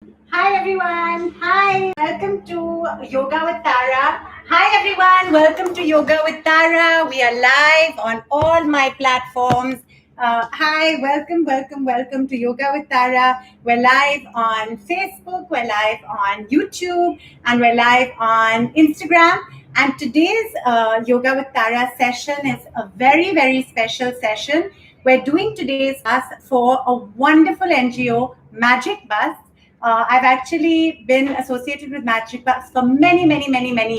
Hi everyone. Hi. Welcome to Yoga with Tara. Hi everyone. Welcome to Yoga with Tara. We are live on all my platforms. Hi. Welcome to Yoga with Tara. We're live on Facebook. We're live on YouTube, and we're live on Instagram. And today's Yoga with Tara session is a very special session. We're doing today's class for a wonderful NGO, Magic Bus. I've actually been associated with Magic Bus for many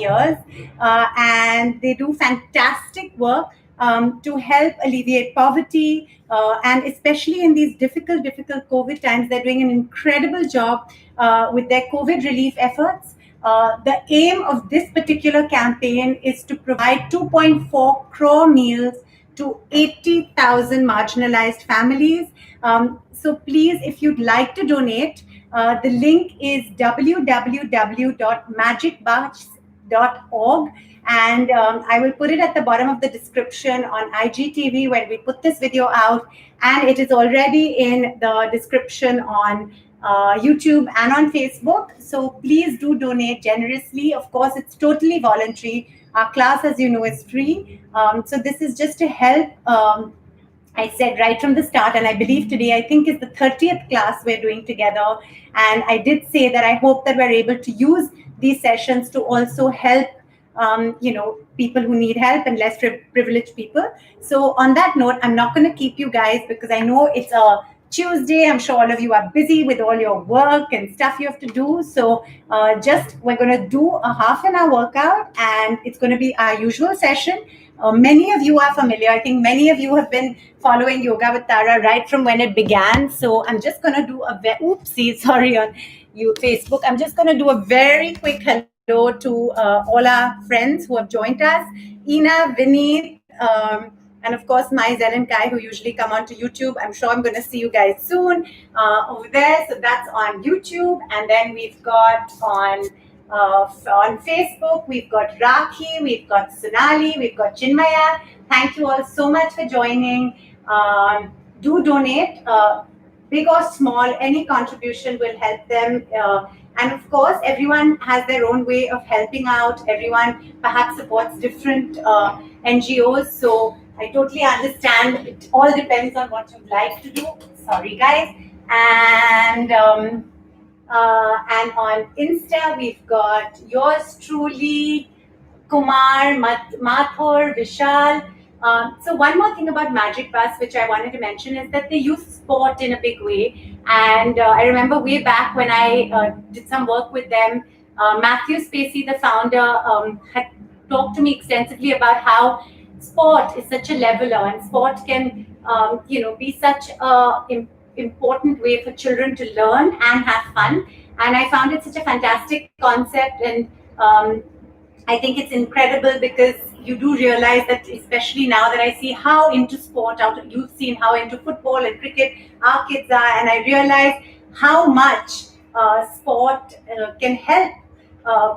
years, and they do fantastic work to help alleviate poverty, and especially in these difficult COVID times, they're doing an incredible job with their COVID relief efforts. The aim of this particular campaign is to provide 2.4 crore meals to 80,000 marginalized families. So please, if you'd like to donate, the link is www.magicbus.org, and I will put it at the bottom of the description on IGTV when we put this video out, and it is already in the description on YouTube and on Facebook. So please do donate generously. Of course, it's totally voluntary. Our class, as you know, is free. So this is just to help. I said right from the start, and I believe today, I think, is the 30th class we're doing together. And I did say that I hope that we're able to use these sessions to also help, people who need help and less privileged people. So on that note, I'm not going to keep you guys because I know it's a Tuesday. I'm sure all of you are busy with all your work and stuff you have to do. So we're going to do a half an hour workout, and it's going to be our usual session. Many of you are familiar. I think many of you have been following Yoga with Tara right from when it began. So I'm just going to do sorry on you Facebook. I'm just going to do a very quick hello to all our friends who have joined us. Ina, Vineet, and of course Maiz and Kai, who usually come onto YouTube. I'm sure I'm going to see you guys soon over there. So that's on YouTube. And then we've got on Facebook, we've got Rakhi, we've got Sonali, we've got Chinmaya. Thank you all so much for joining. Do donate, big or small, any contribution will help them. And of course, everyone has their own way of helping out. Everyone perhaps supports different NGOs. So I totally understand. It all depends on what you like to do. Sorry, guys. And on Insta, we've got yours truly, Kumar, Mathur, Vishal. So one more thing about Magic Bus, which I wanted to mention, is that they use sport in a big way. And I remember way back when I did some work with them, Matthew Spacey, the founder, had talked to me extensively about how sport is such a leveler, and sport can, be such a important way for children to learn and have fun. And I found it such a fantastic concept, and I think it's incredible because you do realize that, especially now that I see how into sport, you've seen how into football and cricket our kids are, and I realize how much sport can help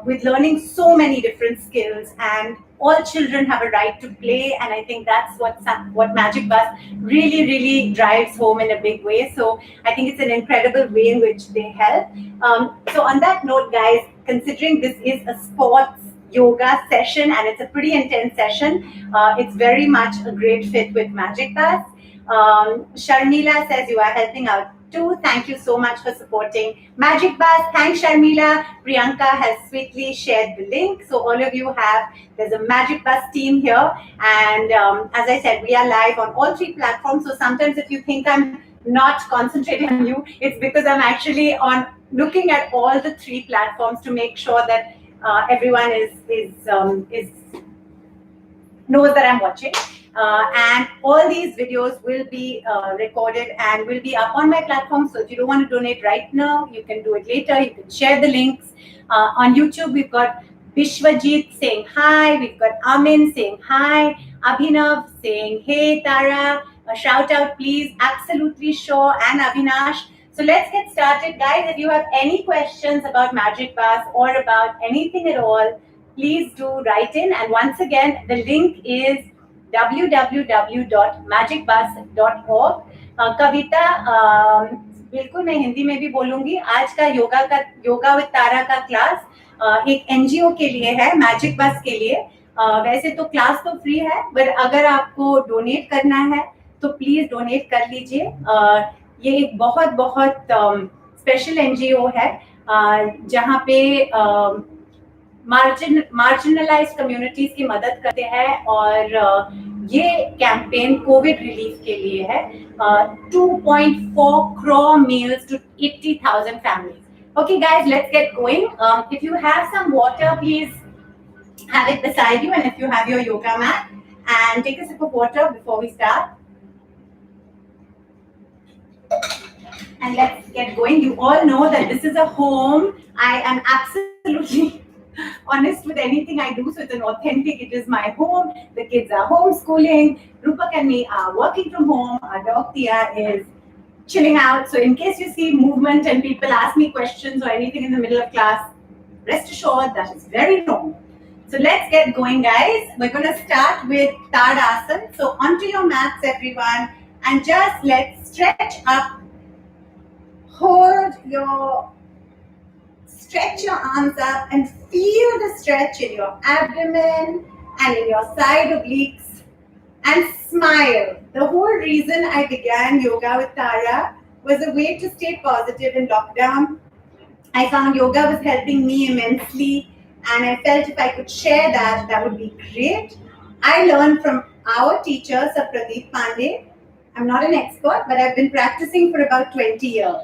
with learning so many different skills, and all children have a right to play. And I think that's what Magic Bus really drives home in a big way. So I think it's an incredible way in which they help. So on that note, guys, considering this is a sports yoga session and it's a pretty intense session, it's very much a great fit with Magic Bus. Sharmila says you are helping out too. Thank you so much for supporting Magic Bus. Thanks, Sharmila. Priyanka has sweetly shared the link. So all of you there's a Magic Bus team here. And as I said, we are live on all three platforms. So sometimes if you think I'm not concentrating on you, it's because I'm actually looking at all the three platforms to make sure that everyone knows that I'm watching. And all these videos will be recorded and will be up on my platform. So if you don't want to donate right now, you can do it later. You can share the links. On YouTube, we've got Bishwajit saying hi. We've got Amin saying hi. Abhinav saying, hey, Tara, a shout out, please. Absolutely sure. And Avinash. So let's get started, guys. If you have any questions about Magic Bus or about anything at all, please do write in. And once again, the link is www.magicbus.org. Kavita बिल्कुल, मैं हिंदी में भी बोलूंगी। आज का yoga with तारा का class एक NGO के लिए है, मैजिक बस के लिए। वैसे तो क्लास तो फ्री है, पर अगर आपको डोनेट करना है तो प्लीज डोनेट कर लीजिए। ये एक बहुत बहुत स्पेशल एनजीओ है, जहाँ पे मार्जिनलाइज कम्युनिटीज की मदद करते हैं। और ये कैंपेन कोविड रिलीफ के लिए है। 2.4 crore meals to 80,000 families. Okay, guys, let's get going. If you have some water, please have it beside you, and if you have your yoga mat, and take a sip of water before we start. And let's get going. You all know that this is a home. I am absolutely honest with anything I do, so it's an authentic. It is my home. The kids are homeschooling. Rupak and me are working from home. Our dog Tia is chilling out. So in case you see movement and people ask me questions or anything in the middle of class, rest assured that is very normal. So let's get going, guys. We're going to start with Tadasana. So onto your mats, everyone, and just let's stretch up. Stretch your arms up and feel the stretch in your abdomen and in your side obliques, and smile. The whole reason I began Yoga with Tara was a way to stay positive in lockdown. I found yoga was helping me immensely, and I felt if I could share that, that would be great. I learned from our teacher, Sir Pradeep Pandey. I'm not an expert, but I've been practicing for about 20 years.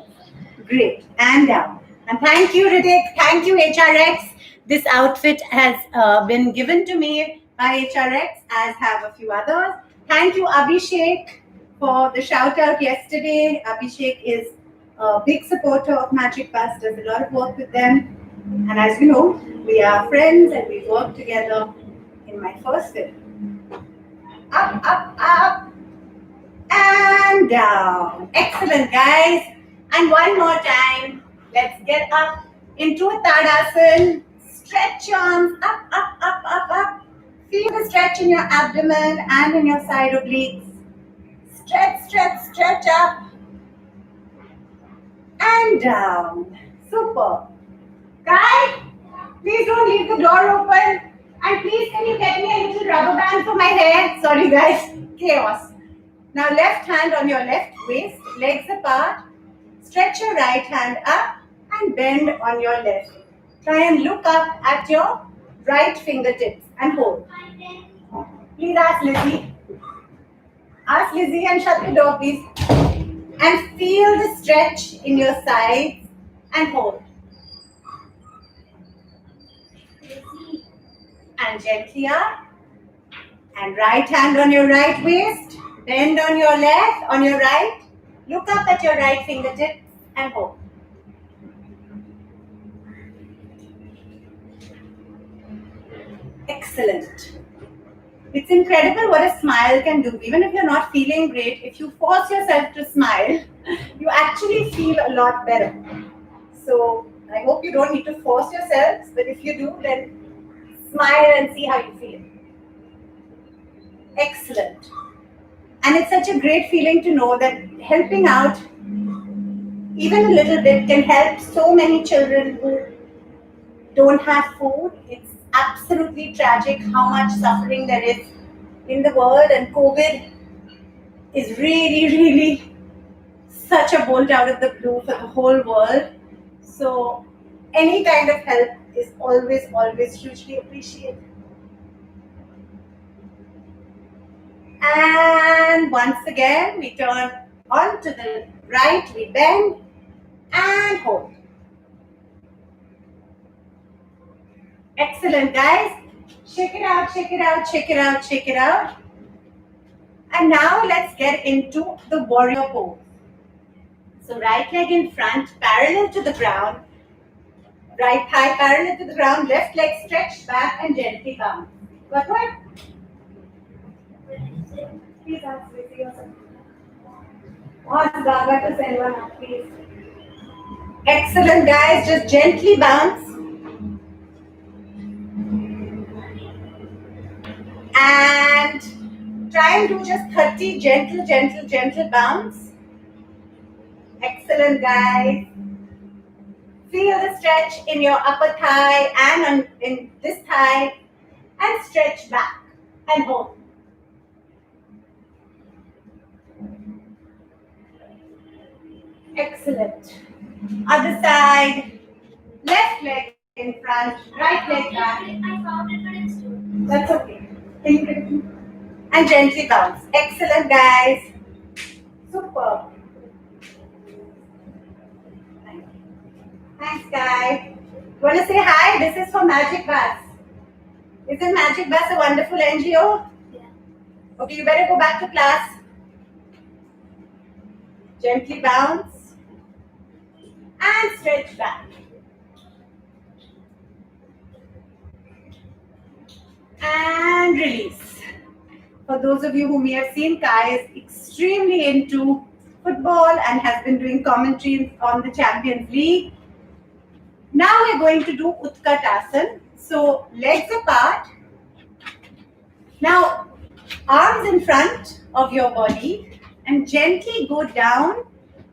Great. And down. And thank you, Ritik. Thank you, HRX. This outfit has been given to me by HRX, as have a few others. Thank you, Abhishek, for the shout out yesterday. Abhishek is a big supporter of Magic Bus, does a lot of work with them. And as you know, we are friends and we work together in my first film. Up, up, up, and down. Excellent, guys. And one more time, let's get up into a Tadasana. Stretch your arms up, up, up, up, up. Feel the stretch in your abdomen and in your side obliques. Stretch, stretch, stretch up and down. Super. Guys, please don't leave the door open. And please, can you get me a little rubber band for my hair? Sorry, guys. Chaos. Now, left hand on your left waist, legs apart. Stretch your right hand up and bend on your left. Try and look up at your right fingertips and hold. Please ask Lizzie. Ask Lizzie and shut the door, please. And feel the stretch in your sides and hold. And gently up. And right hand on your right waist. Bend on your left, on your right. Look up at your right fingertip and hold. Excellent. It's incredible what a smile can do. Even if you're not feeling great, if you force yourself to smile, you actually feel a lot better. So I hope you don't need to force yourselves, but if you do, then smile and see how you feel. Excellent. And it's such a great feeling to know that helping out even a little bit can help so many children who don't have food. It's absolutely tragic how much suffering there is in the world, and COVID is really, really such a bolt out of the blue for the whole world. So any kind of help is always, always hugely appreciated. And once again, we turn on to the right, we bend and hold. Excellent, guys. Shake it out, shake it out, shake it out, shake it out. And now let's get into the warrior pose. So right leg in front, parallel to the ground. Right thigh parallel to the ground, left leg stretched back and gently bounce. Got what? Please ask Lizzie or something. Ask Gaga to send one up, please. Excellent, guys. Just gently bounce. And try and do just 30 gentle bounce. Excellent, guys. Feel the stretch in your upper thigh and in this thigh, and stretch back and hold. Excellent. Other side. Left leg in front, right leg back. I found it, but it's too. That's okay. And gently bounce. Excellent, guys. Super. Thanks, guys. Want to say hi? This is for Magic Bus. Isn't Magic Bus a wonderful NGO? Yeah. Okay, you better go back to class. Gently bounce. And stretch back. And release. For those of you who may have seen, Kai is extremely into football and has been doing commentaries on the Champions League. Now we're going to do Utkatasana. So legs apart. Now arms in front of your body and gently go down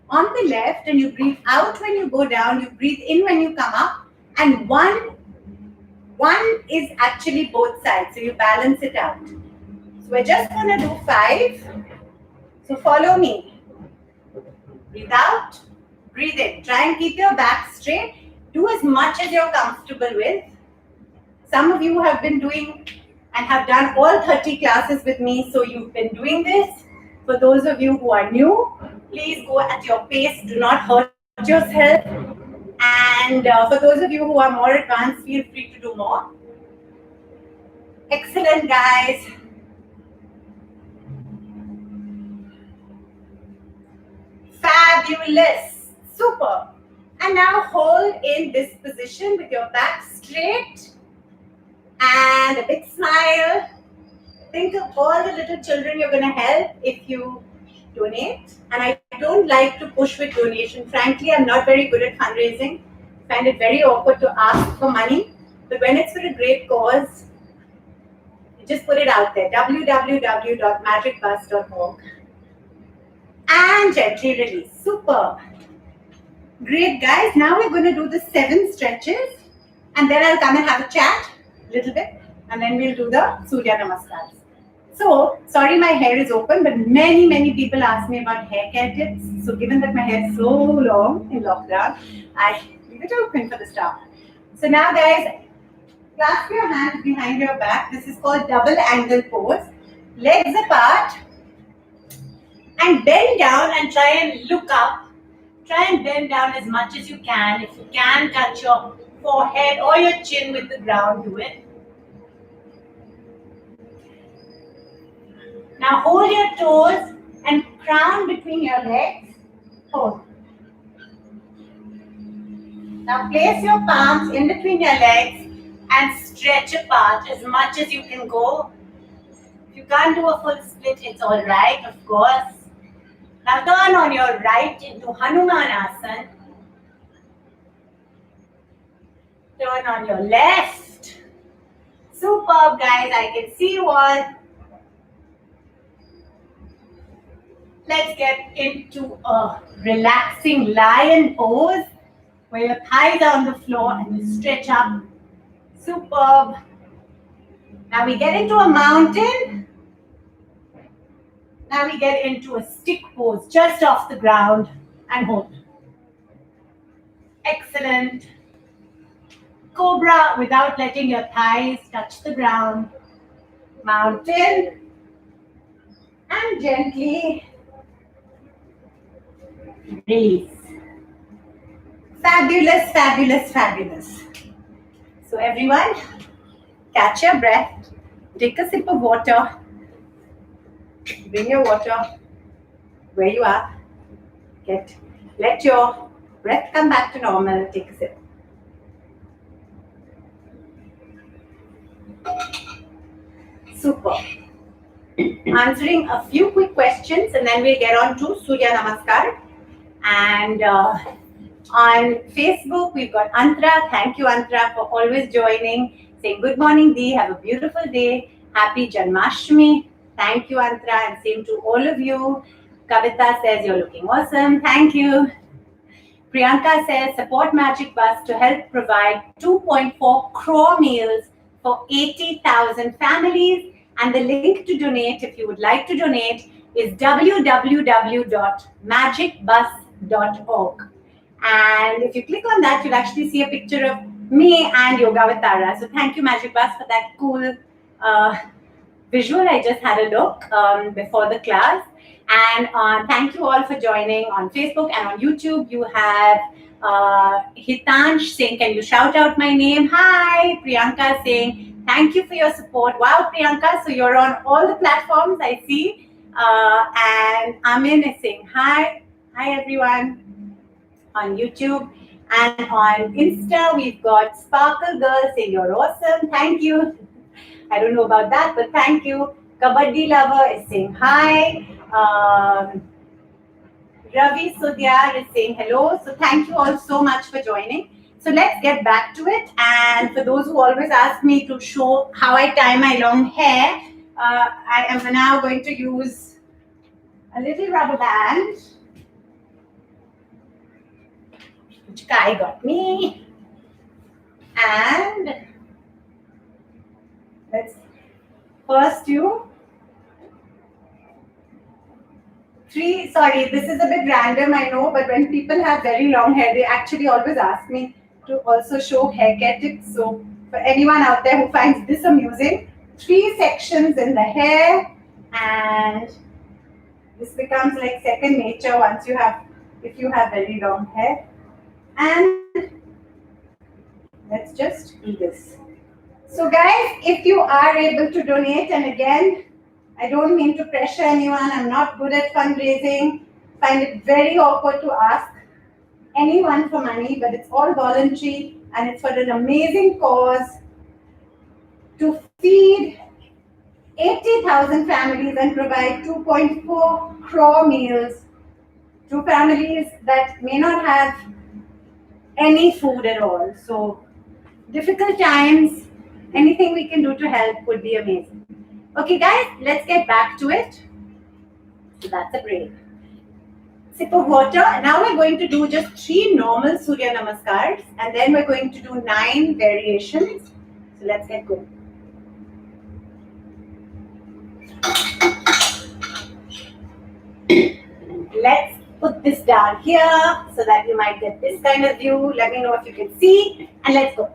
on the left, and you breathe out when you go down, you breathe in when you come up, and one is actually both sides, so you balance it out. So we're just going to do 5. So follow me. Breathe out, breathe in. Try and keep your back straight. Do as much as you're comfortable with. Some of you have been doing and have done all 30 classes with me, so you've been doing this. For those of you who are new, please go at your pace. Do not hurt yourself. And for those of you who are more advanced, feel free to do more. Excellent, guys. Fabulous. Super. And now hold in this position with your back straight and a big smile. Think of all the little children you're going to help if you donate. And I don't like to push with donation. Frankly, I'm not very good at fundraising. I find it very awkward to ask for money. But when it's for a great cause, you just put it out there. www.magicbus.org. And gently release. Super. Great, guys. Now we're going to do the 7 stretches. And then I'll come and have a chat a little bit. And then we'll do the Surya Namaskars. So, sorry my hair is open, but many people ask me about haircare tips. So, given that my hair is so long in lockdown, I leave it open for the staff. So now, guys, clasp your hands behind your back. This is called double angle pose. Legs apart. And bend down and try and look up. Try and bend down as much as you can. If you can touch your forehead or your chin with the ground, do it. Now hold your toes and crown between your legs. Hold. Now place your palms in between your legs and stretch apart as much as you can go. If you can't do a full split, it's all right, of course. Now turn on your right into Hanumanasana. Turn on your left. Superb, guys. I can see you all. Let's get into a relaxing lion pose where your thighs are on the floor and you stretch up. Superb. Now we get into a mountain. Now we get into a stick pose just off the ground and hold. Excellent. Cobra without letting your thighs touch the ground. Mountain. And gently release. Fabulous, fabulous, fabulous. So everyone, catch your breath. Take a sip of water. Bring your water where you are. Let your breath come back to normal. Take a sip. Super. Answering a few quick questions and then we'll get on to Surya Namaskar. And on Facebook, we've got Antara. Thank you, Antara, for always joining. Saying good morning, Dee. Have a beautiful day. Happy Janmashtami. Thank you, Antara, and same to all of you. Kavita says you're looking awesome. Thank you. Priyanka says, support Magic Bus to help provide 2.4 crore meals for 80,000 families. And the link to donate, if you would like to donate, is www.magicbus.org. And if you click on that, you'll actually see a picture of me and Yoga with Tara. So thank you, Magic Bus, for that cool visual. I just had a look before the class. And thank you all for joining on Facebook and on YouTube. You have Hitansh saying, can you shout out my name? Hi. Priyanka saying, thank you for your support. Wow, Priyanka, so you're on all the platforms, I see. And Amin is saying, hi. Hi, everyone. On YouTube. And on Insta, we've got Sparkle Girl saying, you're awesome. Thank you. I don't know about that, but thank you. Kabaddi Lover is saying hi. Ravi Sudhyar is saying hello. So thank you all so much for joining. So let's get back to it. And for those who always ask me to show how I tie my long hair, I am now going to use a little rubber band, which Kai got me. And let's first do three. Sorry, this is a bit random, I know, but when people have very long hair, they actually always ask me to also show hair care tips. So for anyone out there who finds this amusing, 3 sections in the hair, and this becomes like second nature once you have, if you have very long hair. And let's just do this. So guys, if you are able to donate, and again, I don't mean to pressure anyone, I'm not good at fundraising, find it very awkward to ask anyone for money, but it's all voluntary and it's for an amazing cause to feed 80,000 families and provide 2.4 crore meals to families that may not have any food at all. So difficult times, anything we can do to help would be amazing. Okay guys, let's get back to it. So that's a break. Sip of water. Now we're going to do just 3 normal Surya Namaskars, and then we're going to do 9 variations. So let's get going. Let's put this down here so that you might get this kind of view. Let me know if you can see, and let's go.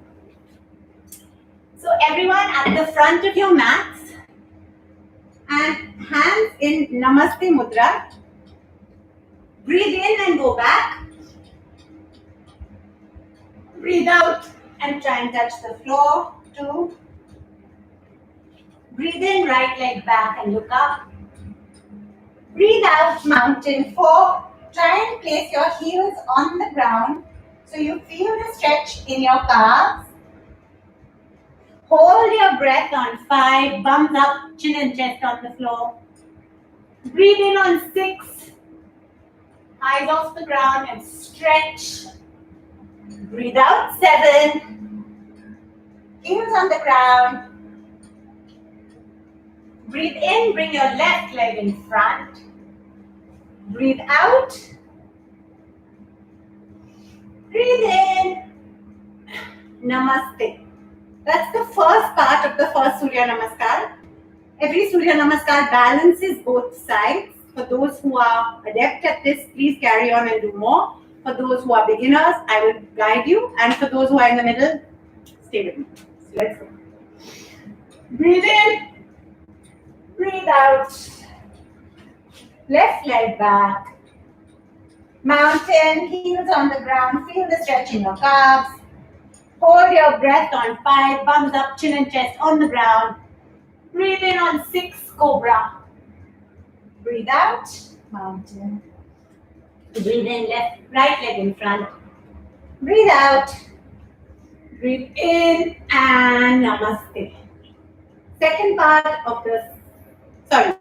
So everyone at the front of your mats and hands in Namaste Mudra. Breathe in and go back. Breathe out and try and touch the floor. 2. Breathe in, right leg back and look up. Breathe out, mountain. 4. Try and place your heels on the ground so you feel the stretch in your calves. Hold your breath on 5. Bums up, chin and chest on the floor. Breathe in on 6. Eyes off the ground and stretch. Breathe out 7. Heels on the ground. Breathe in, bring your left leg in front. Breathe out. Breathe in. Namaste. That's the first part of the first Surya Namaskar. Every Surya Namaskar balances both sides. For those who are adept at this, please carry on and do more. For those who are beginners, I will guide you. And for those who are in the middle, stay with me. So let's go. Breathe in. Breathe out. Left leg back. Mountain, heels on the ground. Feel the stretch in your calves. Hold your breath on 5. Bums up, chin and chest on the ground. Breathe in on 6, Cobra. Breathe out, mountain. Breathe in, right leg in front. Breathe out. Breathe in and Namaste. Second part of this. Sorry,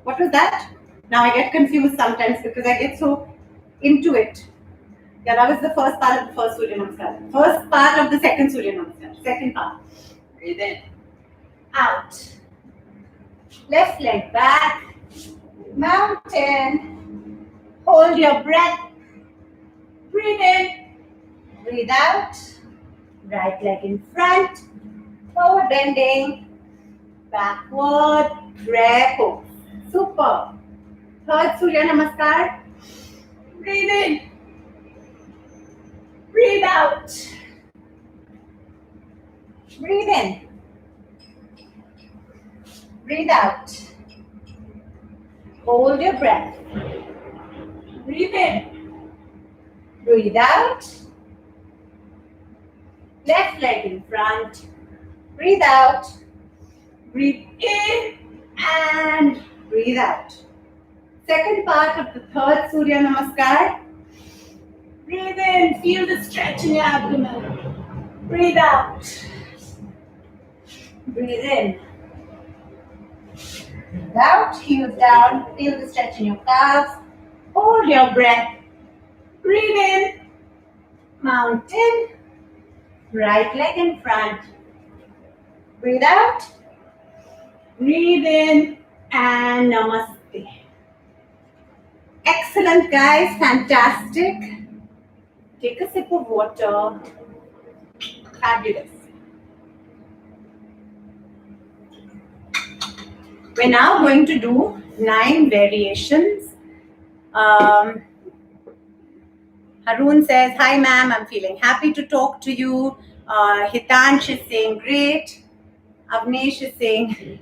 what was that? Now I get confused sometimes because I get so into it. Yeah, that was the first part of the first Surya Namaskar. First part of the second Surya Namaskar. Second part. Breathe in. Out. Left leg back. Mountain. Hold your breath. Breathe in. Breathe out. Right leg in front. Forward bending. Backward. Prayer pose. Super. Third Surya Namaskar. Breathe in. Breathe out. Breathe in. Breathe out. Hold your breath. Breathe in. Breathe out. Left leg in front. Breathe out. Breathe in and breathe out. Second part of the third Surya Namaskar. Breathe in, feel the stretch in your abdomen. Breathe out. Breathe in. Breathe out, heels down, feel the stretch in your calves. Hold your breath. Breathe in. Mountain. Right leg in front. Breathe out. Breathe in and namaste. Excellent, guys. Fantastic. Take a sip of water. Fabulous. We're now going to do 9 variations. Haroon says, hi ma'am, I'm feeling happy to talk to you. Hitansh is saying, great. Avnesh is saying,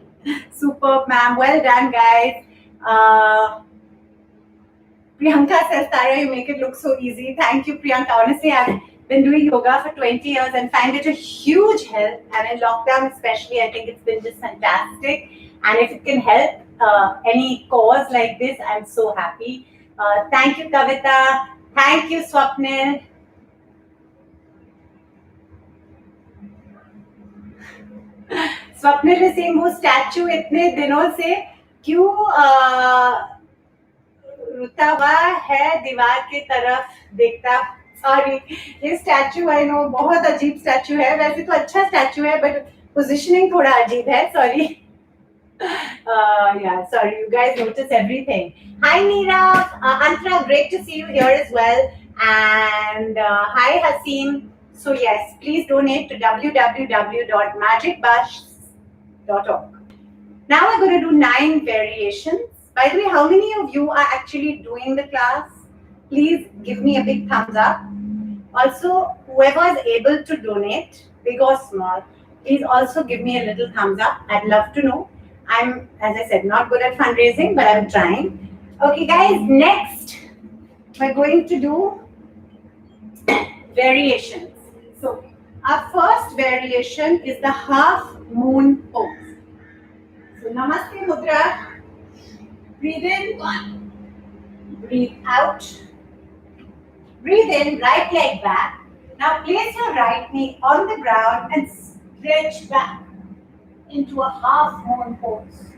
superb ma'am, well done guys. Priyanka says, Tara, you make it look so easy. Thank you, Priyanka. Honestly, I've been doing yoga for 20 years and find it a huge help. And in lockdown especially, I think it's been just fantastic. And if it can help any cause like this, I'm so happy. Thank you, Kavita. Thank you, Swapnil. Swapnil is saying, वो statue इतने दिनों से क्यों रुता हुआ है दीवार की तरफ देखता. सॉरी, ये स्टैचू आई नो बहुत अजीब स्टैचू है. वैसे तो अच्छा स्टैचू है बट पोजीशनिंग थोड़ा अजीब है. Sorry. Yeah, sorry, you guys notice everything. Hi Neera, Antara, great to see you here as well. And hi Haseem. So yes, please donate to www.magicbash.org. Now we're going to do 9 variations. By the way, how many of you are actually doing the class? Please give me a big thumbs up. Also, whoever is able to donate, big or small, please also give me a little thumbs up. I'd love to know. I'm, as I said, not good at fundraising, but I'm trying. Okay, guys, next we're going to do variations. So, our first variation is the half moon pose. So, Namaste Mudra. Breathe in, 1. Breathe out. Breathe in, right leg back. Now, place your right knee on the ground and stretch back into a half moon pose.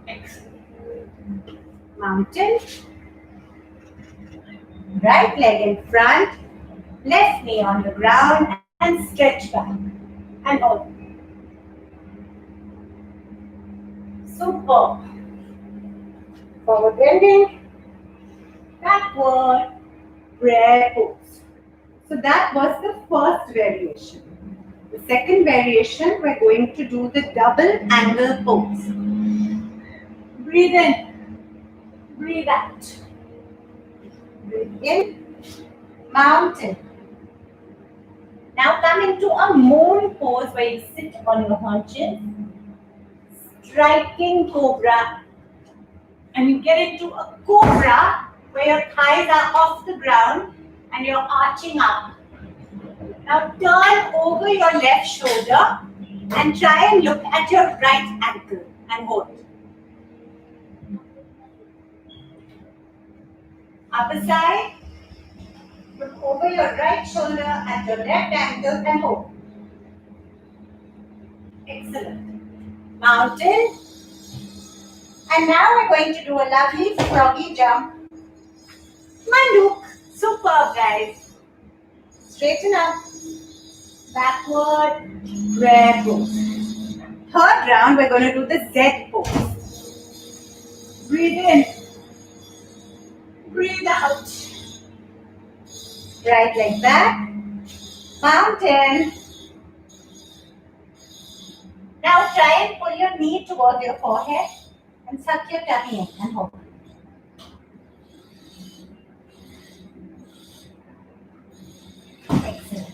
Excellent. Mountain. Right leg in front, left knee on the ground and stretch back. And hold. Super. Forward bending, backward, prayer pose. So that was the first variation. The second variation, we're going to do the double angle pose. Breathe in, breathe out. Breathe in, mountain. Now come into a moon pose where you sit on your haunches, striking cobra. And you get into a cobra where your thighs are off the ground and you're arching up. Now turn over your left shoulder and try and look at your right ankle and hold. Upper side, look over your right shoulder at your left ankle and hold. Excellent. Mountain. And now we're going to do a lovely froggy jump. Manduk. Superb, guys. Straighten up. Backward. Prayer pose. Third round, we're going to do the Z pose. Breathe in. Breathe out. Right leg back. Mountain. Now try and pull your knee towards your forehead and suck your tummy in and hold. Excellent.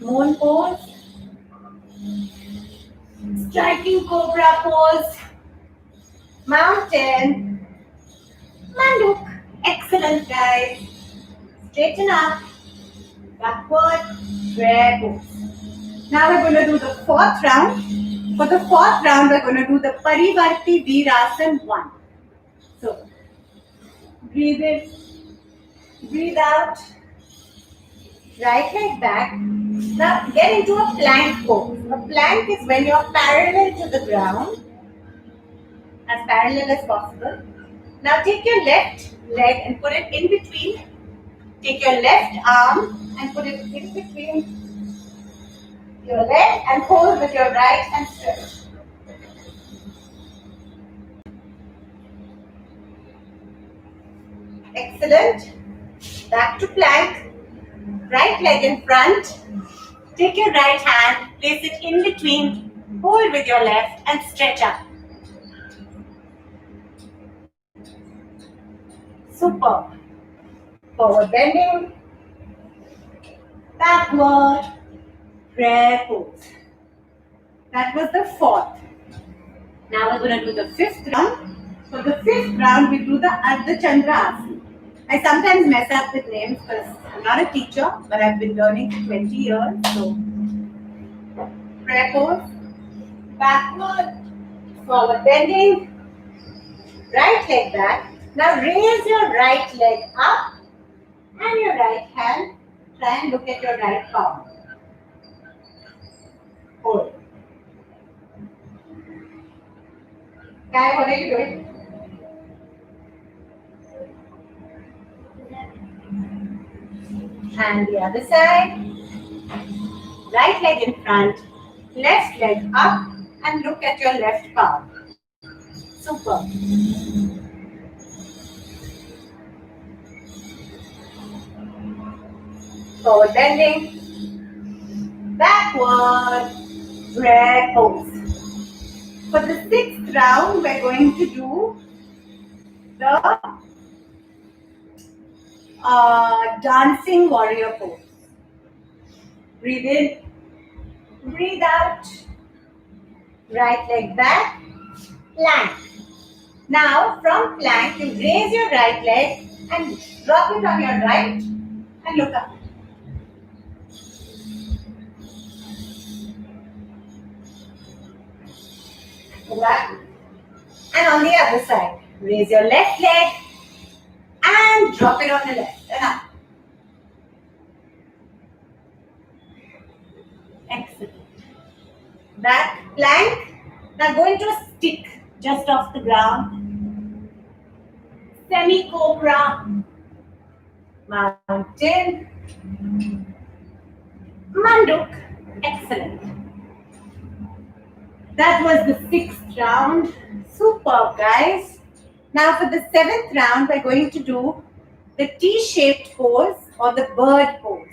Moon pose. Striking cobra pose. Mountain. Manduk. Excellent, guys. Straighten up. Backward. Prayer pose. Now we're going to do the fourth round. For the fourth round, we're going to do the Parivarti Veerasan 1. So, breathe in, breathe out, right leg back. Now get into a plank pose. A plank is when you're parallel to the ground, as parallel as possible. Now take your left leg and put it in between. Take your left arm and put it in between your leg and hold with your right and stretch. Excellent. Back to plank. Right leg in front. Take your right hand, place it in between, hold with your left and stretch up. Super. Forward bending. Backward. Prayer pose. That was the fourth. Now we're going to do the fifth round. For the fifth round, we do the Ardha Chandra Asana. I sometimes mess up with names because I'm not a teacher, but I've been learning for 20 years. So, prayer pose, backward, forward bending, right leg back. Now raise your right leg up and your right hand. Try and look at your right palm. Hold. Kai, what are you doing? And the other side. Right leg in front, left leg up and look at your left palm. Super. Forward bending, backward, prayer pose. For the sixth round, we're going to do the dancing warrior pose. Breathe in, breathe out, right leg back, plank. Now from plank, you raise your right leg and drop it on your right and look up. Go back. And on the other side, raise your left leg and drop it on the left and up. Excellent. Back plank. Now go into a stick just off the ground. Semi-cobra. Mountain. Manduk. Excellent. That was the sixth round. Superb, guys. Now for the seventh round, we're going to do the T-shaped pose or the bird pose.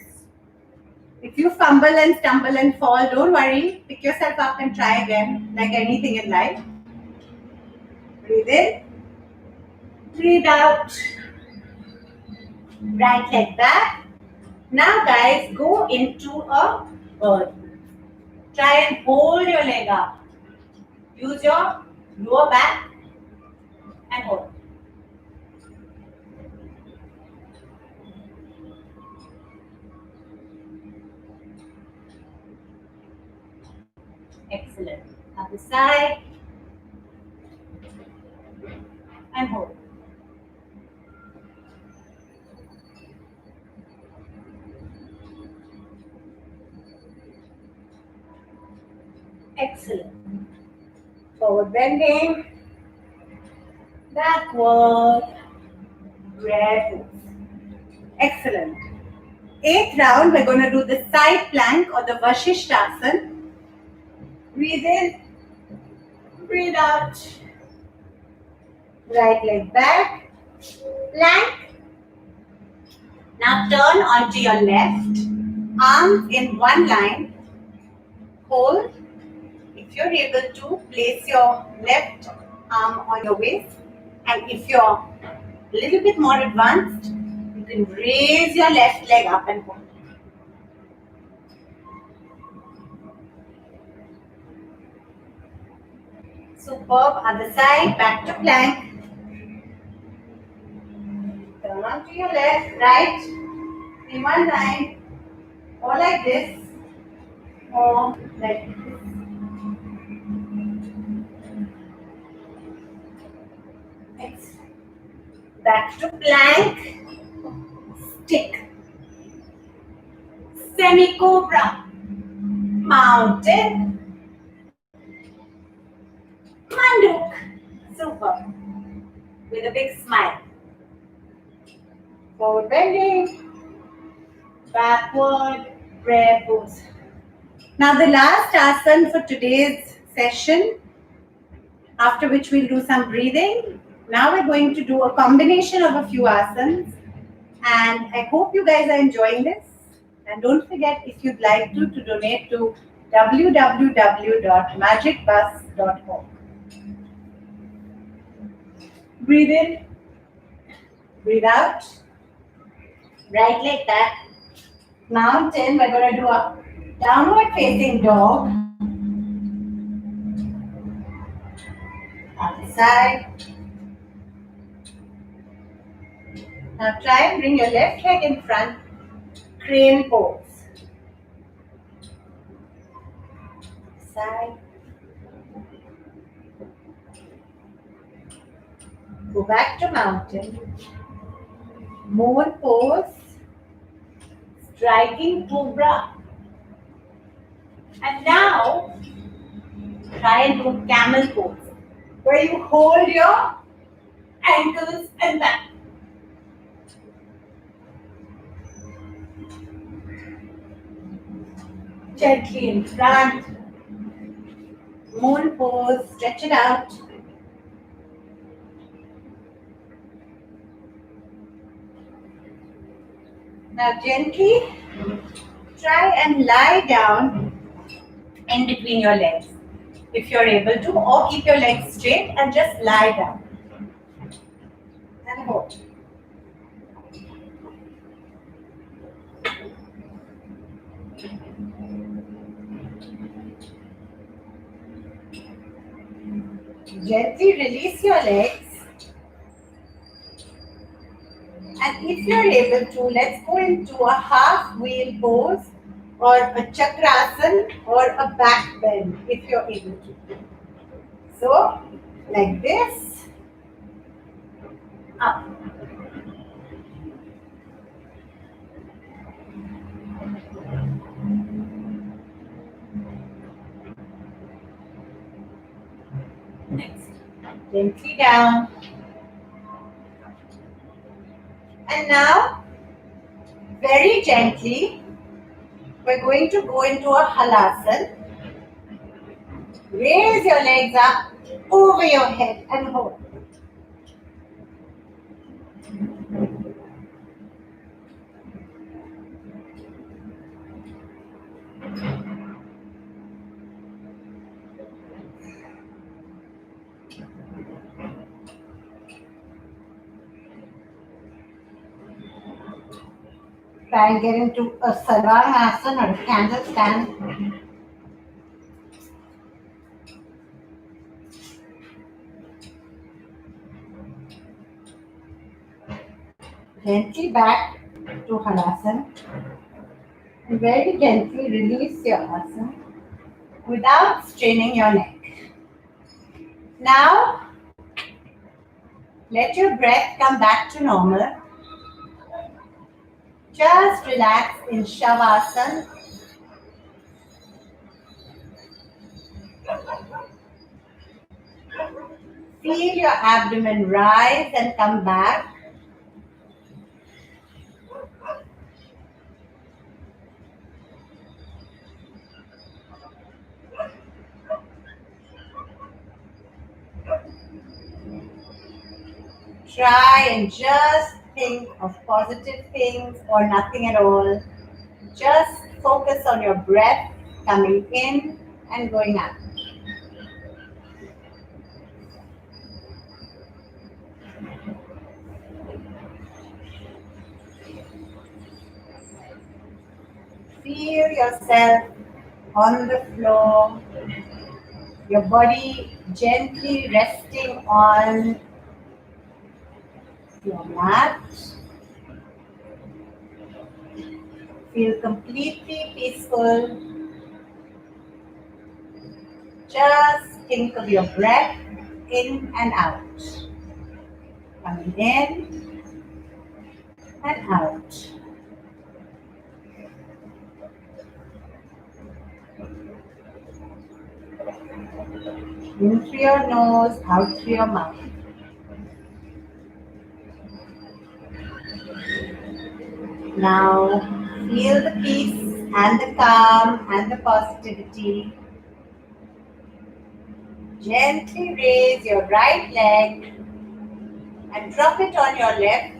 If you fumble and stumble and fall, don't worry. Pick yourself up and try again, like anything in life. Breathe in. Breathe out. Right leg back. Now, guys, go into a bird. Try and hold your leg up. Use your lower back and hold. Excellent. Other side and hold. Excellent. Forward bending, backward, prayer pose. Excellent. Eighth round, we're going to do the side plank or the Vashishtasana. Breathe in, breathe out. Right leg back, Plank. Now turn onto your left. Arms in one line. Hold. If you're able to, place your left arm on your waist. And if you're a little bit more advanced, you can raise your left leg up and hold. Superb. Other side. Back to plank. Turn onto your left, right, in one line, or like this, or like this. Next. Back to plank, stick, semi-cobra, mountain, manduk. Super. With a big smile. Forward bending, backward, prayer pose. Now the last asana for today's session, after which we'll do some breathing. Now we're going to do a combination of a few asanas, and I hope you guys are enjoying this. And don't forget, if you'd like to donate to www.magicbus.org. Breathe in, breathe out, right leg back, mountain. We're going to do a downward facing dog. Other side. Now try and bring your left leg in front, crane pose. Side. Go back to mountain. Moon pose. Striking cobra. And now try and do camel pose, where you hold your ankles and back. Gently in front. Moon pose, stretch it out. Now gently try and lie down in between your legs, if you're able to, or keep your legs straight and just lie down. And hold. Gently release your legs. And if you're able to, let's go into a half wheel pose or a chakrasana or a back bend if you're able to. So, like this, up. Next, gently down. And now, very gently, we're going to go into a halasana. Raise your legs up over your head and hold. Try and get into a sarvangasana or a candle stand. Gently back to halasana. And very gently release your asana without straining your neck. Now, let your breath come back to normal. Just relax in Shavasana. Feel your abdomen rise and come back. Try and just think of positive things or nothing at all. Just focus on your breath coming in and going out. Feel yourself on the floor, your body gently resting on your mat. Feel completely peaceful. Just think of your breath in and out. Coming in and out. In through your nose, out through your mouth. Now feel the peace and the calm and the positivity. Gently raise your right leg and drop it on your left.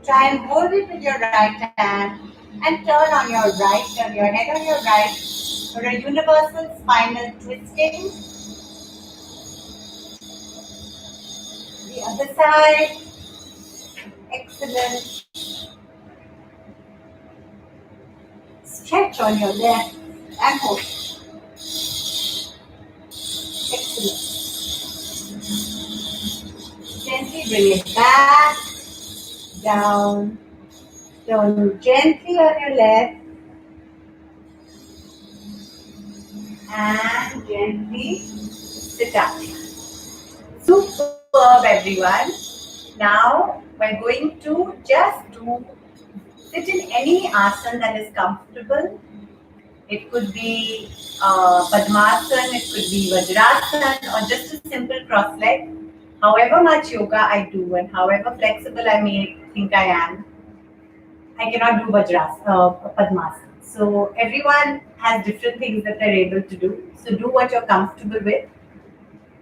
Try and hold it with your right hand and turn on your right, turn your head on your right for a universal spinal twisting. The other side. Excellent. Stretch on your left and hold. Excellent. Gently bring it back, down. Turn gently on your left and gently sit up. Superb, everyone. Now we're going to just sit in any asana that is comfortable. It could be Padmasana, it could be Vajrasana, or just a simple cross leg. However much yoga I do and however flexible I may think I am, I cannot do Padmasana. So everyone has different things that they're able to do. So do what you're comfortable with.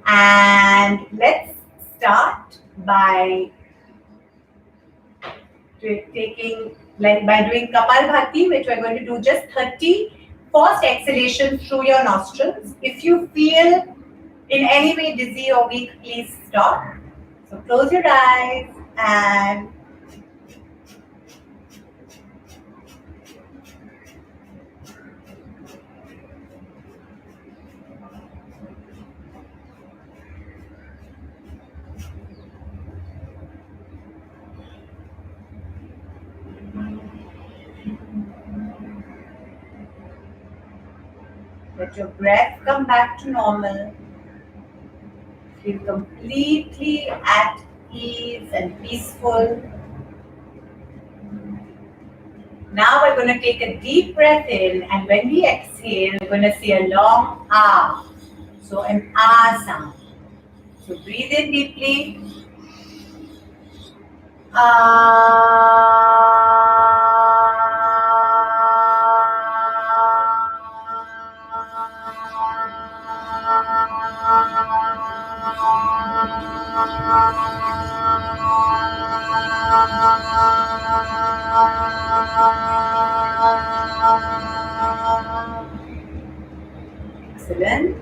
And let's start by doing Kapalbhati, which we're going to do just 30 forced exhalations through your nostrils. If you feel in any way dizzy or weak, please stop. So close your eyes and let your breath come back to normal. Feel completely at ease and peaceful. Now we're going to take a deep breath in, and when we exhale, we're going to say a long ah. So an ah sound. So breathe in deeply. Excellent.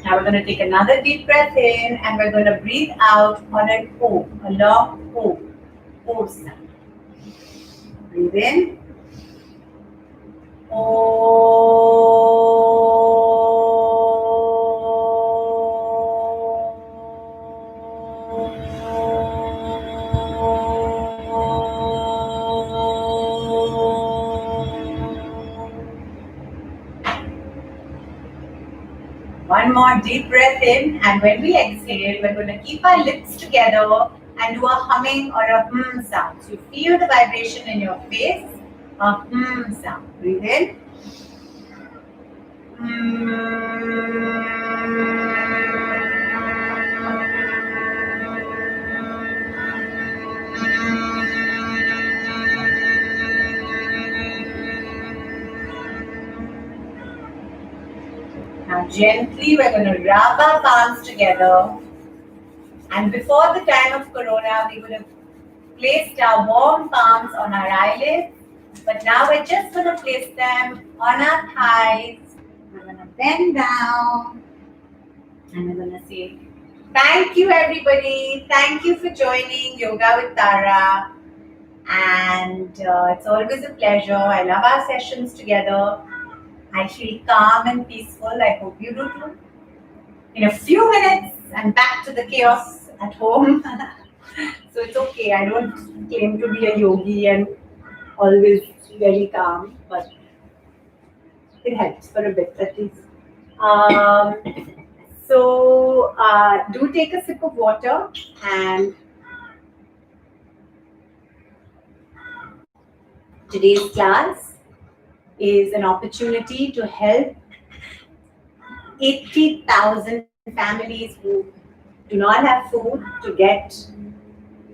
Now we're going to take another deep breath in and we're going to breathe out on an O, a long O, O sound. Breathe in. One more deep breath in, and when we exhale, we're going to keep our lips together and do a humming or a sound. So you feel the vibration in your face, a sound. Breathe in. Now gently we're going to rub our palms together And before the time of Corona, we would have placed our warm palms on our eyelids. But now we're just going to place them on our thighs. We're going to bend down. And we're going to say, thank you, everybody. Thank you for joining Yoga with Tara. And it's always a pleasure. I love our sessions together. I feel calm and peaceful. I hope you do too. In a few minutes, I'm back to the chaos at home. So it's okay. I don't claim to be a yogi and always very calm, but it helps for a bit at least. So do take a sip of water, and today's class is an opportunity to help 80,000 families who do not have food to get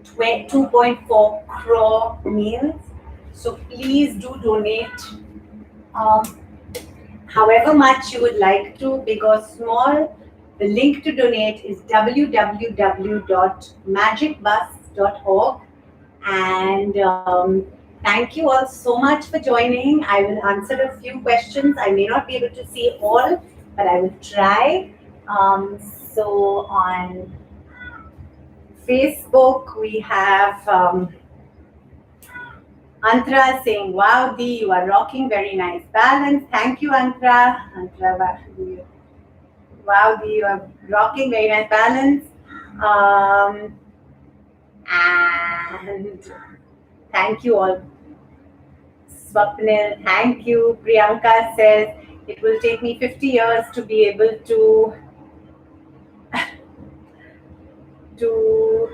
2.4 crore meals. So please do donate however much you would like to, big or small. The link to donate is www.magicbus.org. And thank you all so much for joining. I will answer a few questions. I may not be able to see all, but I will try. So on Facebook, we have Antra saying, wow, Dee, you are rocking, very nice balance. Thank you, Antra. Wow, Dee, you are rocking, very nice balance. And thank you all. Swapnil, thank you. Priyanka says, it will take me 50 years to be able to do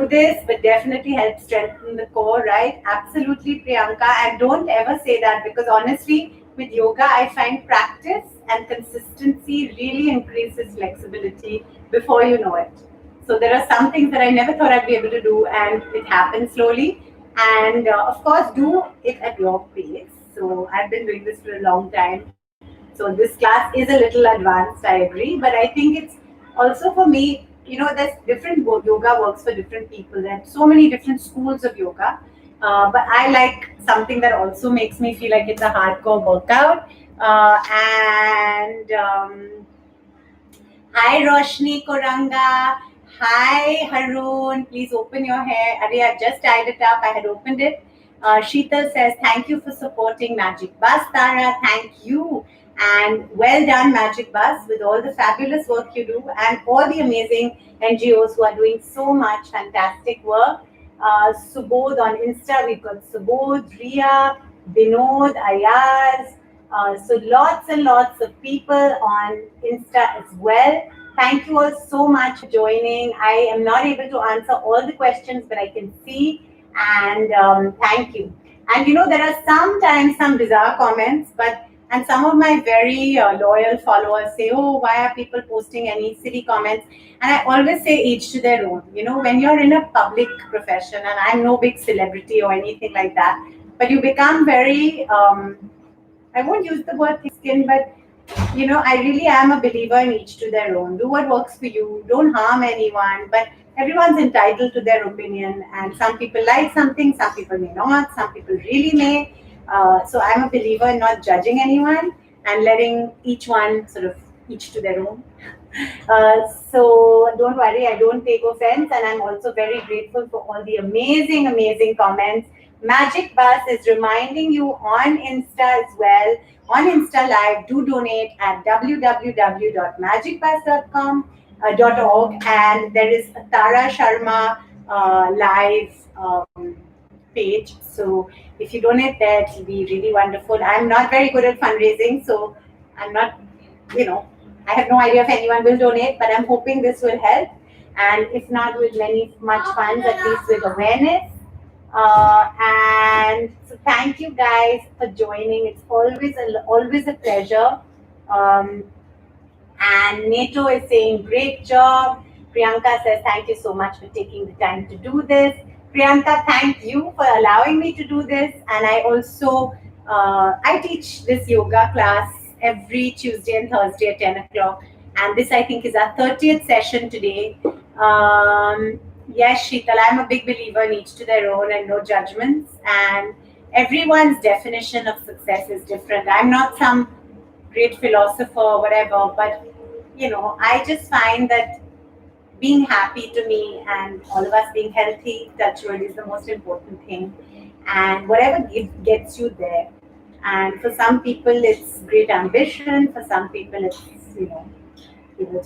this, but definitely help strengthen the core, right? Absolutely, Priyanka. And don't ever say that, because honestly, with yoga, I find practice and consistency really increases flexibility before you know it. So there are some things that I never thought I'd be able to do, and it happens slowly. And of course, do it at your pace. So I've been doing this for a long time. So this class is a little advanced, I agree, but I think it's also for me, there's different yoga works for different people. There are so many different schools of yoga, but I like something that also makes me feel like it's a hardcore workout. Hi Roshni Koranga, hi Harun, please open your hair. I've just tied it up, I had opened it. Sheetal says, thank you for supporting Magic Bus, Tara, thank you. And well done, Magic Bus, with all the fabulous work you do and all the amazing NGOs who are doing so much fantastic work. Subodh on Insta, we've got Subodh, Riya, Vinod, Ayaz. So lots and lots of people on Insta as well. Thank you all so much for joining. I am not able to answer all the questions, but I can see, and thank you. And there are sometimes some bizarre comments, and some of my very loyal followers say, oh, why are people posting any silly comments? And I always say each to their own. When you're in a public profession, and I'm no big celebrity or anything like that, but you become very, I won't use the word thick skin, but I really am a believer in each to their own. Do what works for you. Don't harm anyone, but everyone's entitled to their opinion. And some people like something, some people may not, some people really may. So I'm a believer in not judging anyone and letting each one sort of each to their own. So don't worry, I don't take offense, and I'm also very grateful for all the amazing, amazing comments. Magic Bus is reminding you on Insta as well. On Insta Live, do donate at www.magicbus.com.org, and there is a Tara Sharma live page. So if you donate there, it will be really wonderful. I'm not very good at fundraising, so I'm not, I have no idea if anyone will donate, but I'm hoping this will help. And if not with much funds, at least with awareness. And so thank you guys for joining. It's always a pleasure. And NATO is saying great job. Priyanka says thank you so much for taking the time to do this. Priyanka, thank you for allowing me to do this. And I also I teach this yoga class every Tuesday and Thursday at 10 o'clock. And this, I think, is our 30th session today. Yes, Sheetal, I'm a big believer in each to their own and no judgments. And everyone's definition of success is different. I'm not some great philosopher or whatever, but I just find that being happy to me and all of us being healthy, touch wood, is the most important thing. And whatever gets you there. And for some people, it's great ambition. For some people, it's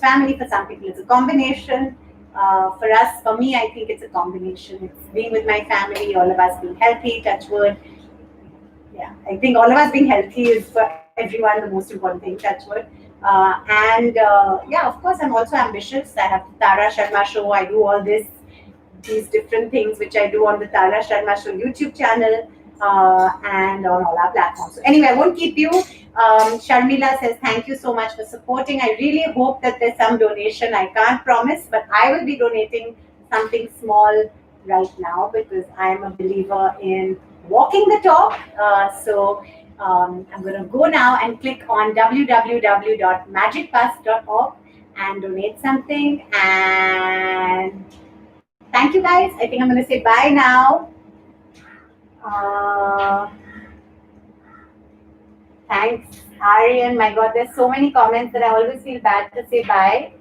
family. For some people, it's a combination. For me, I think it's a combination. It's being with my family, all of us being healthy, touch wood. Yeah, I think all of us being healthy is for everyone the most important thing, touch wood. Yeah, of course, I'm also ambitious. I have the Tara Sharma Show. I do all these different things which I do on the Tara Sharma Show YouTube channel and on all our platforms. So anyway, I won't keep you. Sharmila says, thank you so much for supporting. I really hope that there's some donation. I can't promise, but I will be donating something small right now because I'm a believer in walking the talk. I'm going to go now and click on www.magicbus.org and donate something. And thank you guys. I think I'm going to say bye now. Thanks, Aryan. My God, there's so many comments that I always feel bad to say bye.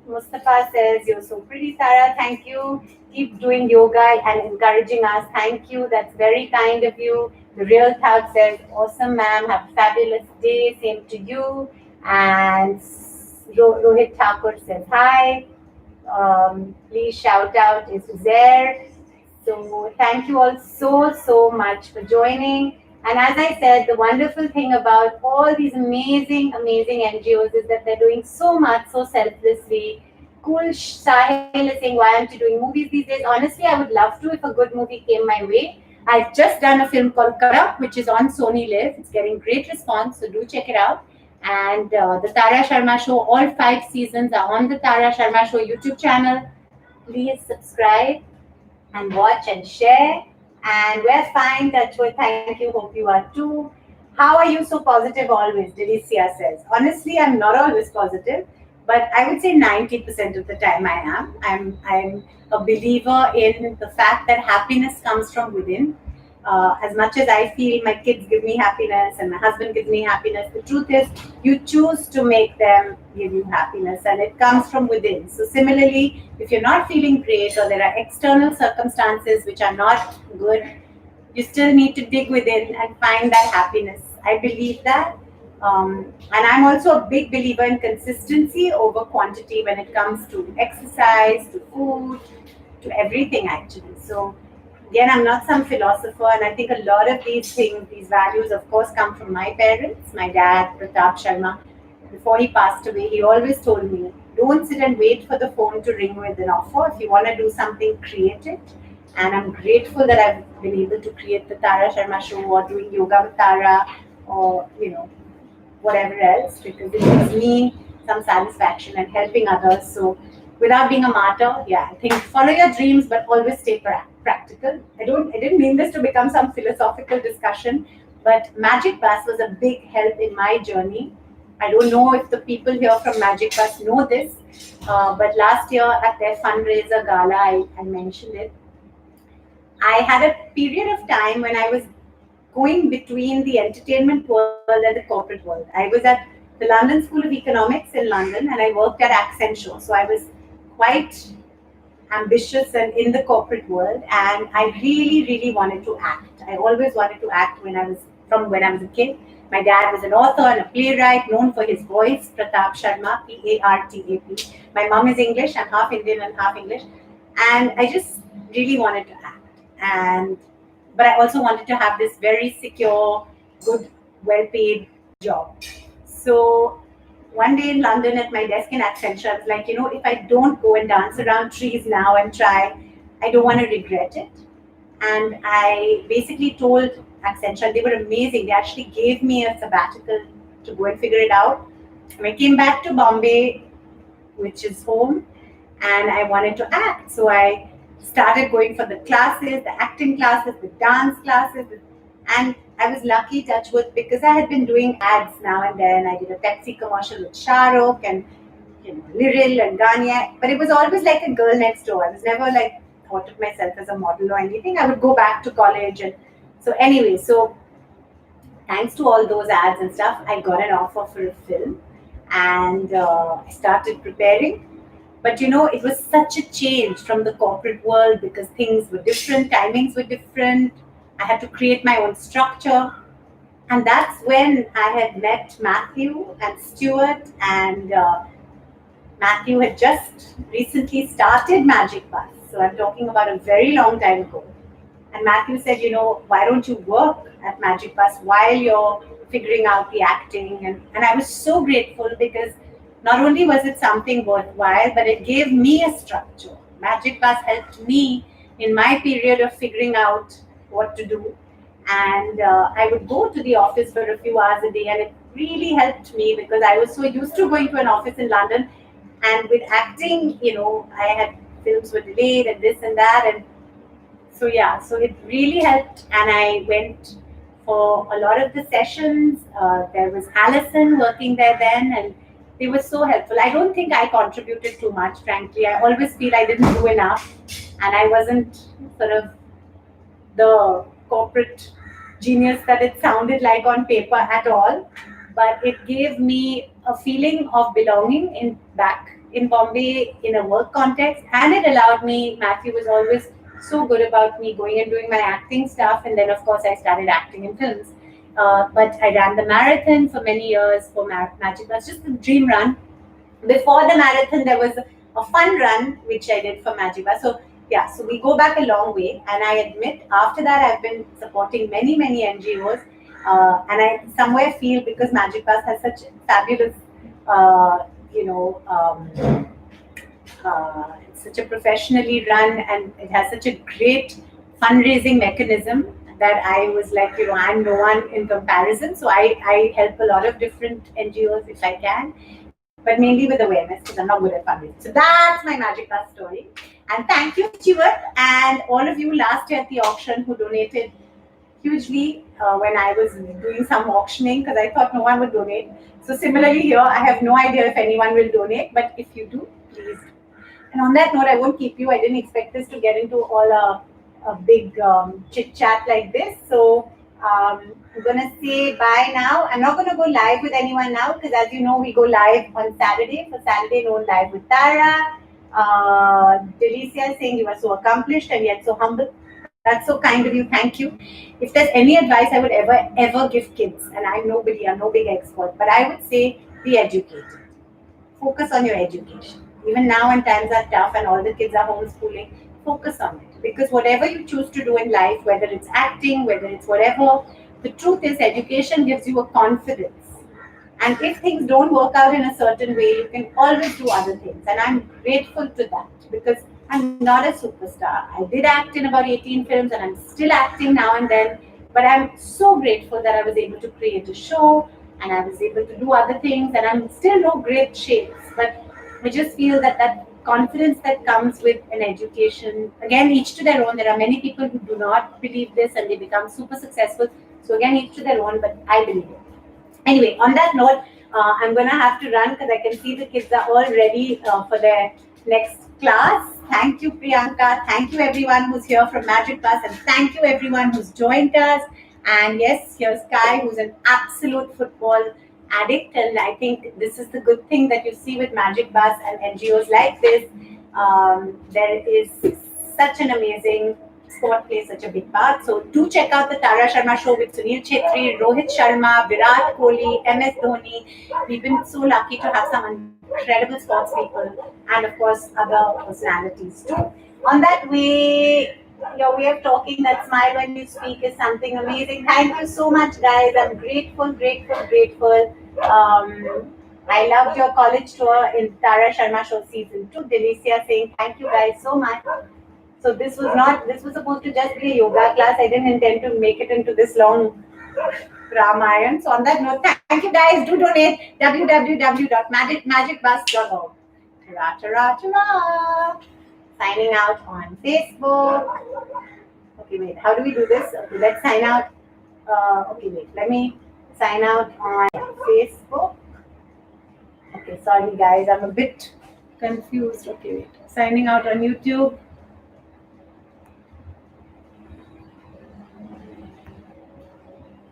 Mustafa says, you're so pretty, Tara. Thank you. Keep doing yoga and encouraging us. Thank you. That's very kind of you. The Real Thug says, awesome, ma'am. Have a fabulous day. Same to you. And Rohit Thakur says, hi. Please shout out is there. So thank you all so much for joining. And as I said, the wonderful thing about all these amazing NGOs is that they're doing so much so selflessly. Cool. Sahil is saying, why aren't you doing movies these days? Honestly, I would love to if a good movie came my way. I've just done a film called Karak, which is on Sony Live. It's getting great response, so do check it out. And the Tara Sharma Show, all 5 seasons are on the Tara Sharma Show YouTube channel. Please subscribe and watch and share. And we're fine, touch wood. Thank you. Hope you are too. How are you so positive always? Delicia says. Honestly, I'm not always positive, but I would say 90% of the time I am. I'm a believer in the fact that happiness comes from within. As much as I feel my kids give me happiness and my husband gives me happiness, the truth is you choose to make them give you happiness and it comes from within. So similarly, if you're not feeling great or there are external circumstances which are not good, you still need to dig within and find that happiness. I believe that. And I'm also a big believer in consistency over quantity when it comes to exercise, to food, to everything actually. So again, I'm not some philosopher, and I think a lot of these things, these values, of course, come from my parents. My dad, Pratap Sharma, before he passed away, he always told me, don't sit and wait for the phone to ring with an offer. If you want to do something, create it. And I'm grateful that I've been able to create the Tara Sharma Show or doing yoga with Tara or, whatever else, because it gives me some satisfaction and helping others. So without being a martyr, yeah, I think follow your dreams, but always stay practical. I didn't mean this to become some philosophical discussion, but Magic Bus was a big help in my journey. I don't know if the people here from Magic Bus know this, but last year at their fundraiser gala, I mentioned it. I had a period of time when I was going between the entertainment world and the corporate world. I was at the London School of Economics in London and I worked at Accenture. So I was quite ambitious and in the corporate world, and I really wanted to act. I always wanted to act when I was a kid. My dad was an author and a playwright known for his voice, Pratap Sharma, P-A-R-T-A-P. My mom is English, I'm half Indian and half English, and I just really wanted to act. But I also wanted to have this very secure, good, well-paid job. So one day in London at my desk in Accenture, I was like, if I don't go and dance around trees now and try, I don't want to regret it. And I basically told Accenture, they were amazing. They actually gave me a sabbatical to go and figure it out. And I came back to Bombay, which is home, and I wanted to act. So I started going for the classes, the acting classes, the dance classes, and I was lucky, touch wood, because I had been doing ads now and then. I did a Pepsi commercial with Shah Rukh, and Liril and Ganya, but it was always like a girl next door. I was never like thought of myself as a model or anything. I would go back to college, and so anyway, so thanks to all those ads and stuff, I got an offer for a film, and I started preparing. But it was such a change from the corporate world because things were different, timings were different. I had to create my own structure. And that's when I had met Matthew and Stuart, and Matthew had just recently started Magic Bus. So I'm talking about a very long time ago. And Matthew said, why don't you work at Magic Bus while you're figuring out the acting? And I was so grateful because not only was it something worthwhile, but it gave me a structure. Magic Bus helped me in my period of figuring out what to do. And I would go to the office for a few hours a day, and it really helped me because I was so used to going to an office in London. And with acting, I had films were delayed and this and that. And so yeah, so it really helped, and I went for a lot of the sessions. There was Alison working there then, and they were so helpful. I don't think I contributed too much, frankly. I always feel I didn't do enough, and I wasn't sort of the corporate genius that it sounded like on paper at all. But it gave me a feeling of belonging back in Bombay in a work context, and it allowed me. Matthew was always so good about me going and doing my acting stuff, and then of course I started acting in films. But I ran the marathon for many years for Magic. That's just a dream run. Before the marathon, there was a fun run which I did for Magic. So yeah, so we go back a long way, and I admit after that I've been supporting many NGOs, and I somewhere feel because Magic Bus has such fabulous, it's such a professionally run, and it has such a great fundraising mechanism that I was like, I'm no one in comparison. So I help a lot of different NGOs if I can, but mainly with awareness because I'm not good at fundraising. So that's my Magic Bus story. And thank you, Stuart, and all of you last year at the auction who donated hugely when I was doing some auctioning because I thought no one would donate. So similarly here, I have no idea if anyone will donate, but if you do, please. And on that note, I won't keep you. I didn't expect this to get into all a big chit chat like this. So I'm going to say bye now. I'm not going to go live with anyone now because as you know, we go live on Saturday for Saturday Known Live with Tara. Delicia is saying you are so accomplished and yet so humble. That's so kind of you. Thank you. If there's any advice I would ever give kids, and I'm no big expert, but I would say be educated. Focus on your education. Even now when times are tough and all the kids are homeschooling, focus on it. Because whatever you choose to do in life, whether it's acting, whether it's whatever, the truth is education gives you a confidence. And if things don't work out in a certain way, you can always do other things. And I'm grateful to that because I'm not a superstar. I did act in about 18 films and I'm still acting now and then. But I'm so grateful that I was able to create a show and I was able to do other things. And I'm still no great shapes. But I just feel that confidence that comes with an education, again, each to their own. There are many people who do not believe this and they become super successful. So again, each to their own, but I believe it. Anyway, on that note, I'm going to have to run because I can see the kids are all ready for their next class. Thank you, Priyanka. Thank you, everyone who's here from Magic Bus. And thank you, everyone who's joined us. And yes, here's Kai, who's an absolute football addict. And I think this is the good thing that you see with Magic Bus and NGOs like this. There is such an amazing sport plays such a big part. So do check out the Tara Sharma Show with Sunil Chetri, Rohit Sharma, Virat Kohli, MS Dhoni. We've been so lucky to have some incredible sports people and of course other personalities too. On that way, your way of talking, that smile when you speak is something amazing. Thank you so much, guys. I'm grateful. I loved your college tour in Tara Sharma Show season 2. Delicia saying thank you guys so much. So this was supposed to just be a yoga class. I didn't intend to make it into this long Ramayan. So on that note, thank you guys. Do donate www.magicbus.org. Ta-ra, ta-ra, ta-ra. Signing out on Facebook. Okay, wait. How do we do this? Okay, let's sign out. Okay, wait. Let me sign out on Facebook. Okay, sorry guys, I'm a bit confused. Okay, wait. Signing out on YouTube.